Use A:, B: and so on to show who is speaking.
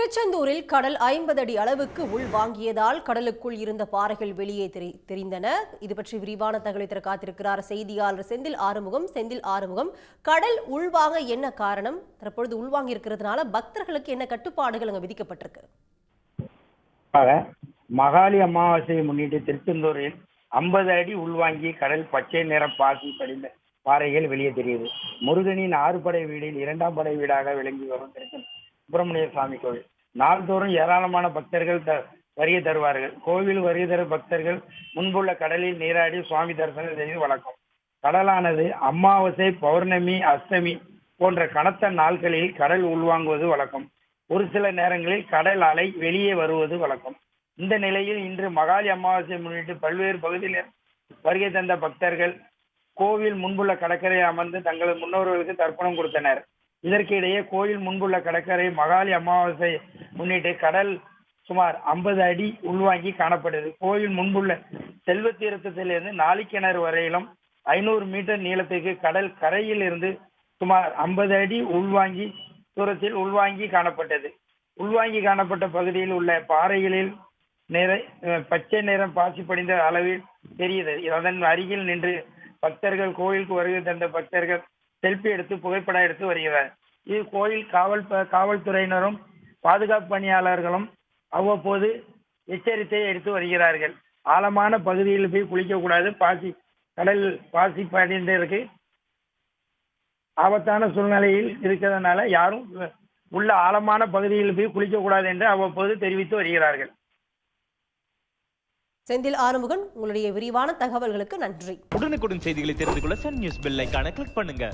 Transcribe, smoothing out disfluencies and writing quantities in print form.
A: திருச்செந்தூரில் கடல் 50 அடி அளவுக்கு உள்வாங்கியதால் கடலுக்குள் இருந்த பாறைகள் வெளியே தெரிந்தன. இது பற்றி விரிவான தகவலை தர காத்திருக்கிறார் செய்தியாளர் செந்தில் ஆறுமுகம். கடல் உள்வாங்க என்ன காரணம்? தற்பொழுது உள்வாங்கி இருக்கிறதுனால பக்தர்களுக்கு என்ன கட்டுப்பாடுகள் அங்கு விதிக்கப்பட்டிருக்கு?
B: மகாளி அமாவாசையை முன்னிட்டு திருச்செந்தூரில் 50 அடி உள்வாங்கி கடல் பச்சை நிற பாசி படிந்த பாறைகள் வெளியே தெரியுது. முருகனின் 6 படை வீடில் 2ஆம் படை வீடாக விளங்கி வரும் சுப்பிரமணிய சுவாமி கோவில் நாள்தோறும் ஏராளமான பக்தர்கள் வருகை தருவார்கள். கோவில் வருகை தரும் பக்தர்கள் முன்புள்ள கடலில் நீராடி சுவாமி தரிசனம் செய்து வழக்கம். கடலானது அமாவாசை, பௌர்ணமி, அஷ்டமி போன்ற கனத்த நாட்களில் கடல் உள்வாங்குவது வழக்கம். ஒரு சில நேரங்களில் கடல் அலை வெளியே வருவது வழக்கம். இந்த நிலையில் இன்று மகாளி அமாவாசையை முன்னிட்டு பல்வேறு பகுதியில் வருகை தந்த பக்தர்கள் கோவில் முன்புள்ள கடற்கரை அமர்ந்து தங்களது முன்னோர்களுக்கு தர்ப்பணம் கொடுத்தனர். இதற்கிடையே கோயில் முன்புள்ள கடற்கரை மகாளி அமாவாசை முன்னிட்டு கடல் சுமார் 50 அடி உள்வாங்கி காணப்பட்டது. கோயில் முன்புள்ள செல்வ தீர்த்தத்திலிருந்து நாளிக்கிணறு வரையிலும் 500 மீட்டர் நீளத்துக்கு கடல் கரையில் இருந்து சுமார் 50 அடி தூரத்தில் உள்வாங்கி காணப்பட்டது. உள்வாங்கி காணப்பட்ட பகுதியில் உள்ள பாறைகளில் பச்சை நிறம் பாசி படிந்த அளவில் தெரியுது. அதன் அருகில் நின்று பக்தர்கள் கோயிலுக்கு வருகை தந்த பக்தர்கள் செல்ஃபி எடுத்து புகைப்படம் எடுத்து வருகிறார். இது கோயில் காவல்துறையினரும் பாதுகாப்பு பணியாளர்களும் அவ்வப்போது எச்சரித்தை எடுத்து வருகிறார்கள். ஆழமான பகுதியில் போய் குளிக்கக்கூடாது, கடல் பாசி படிந்திருக்கு, ஆபத்தான சூழ்நிலையில் இருக்கிறதுனால யாரும் உள்ள ஆழமான பகுதியில் போய் குளிக்கக்கூடாது என்று அவ்வப்போது தெரிவித்து வருகிறார்கள்.
A: செந்தில் ஆறுமுகன், உங்களுடைய விரிவான தகவல்களுக்கு நன்றி.
C: உடனுக்குடன் செய்திகளை தெரிந்து கொள்ள சன் நியூஸ் பெல் ஐகானை கிளிக் பண்ணுங்க.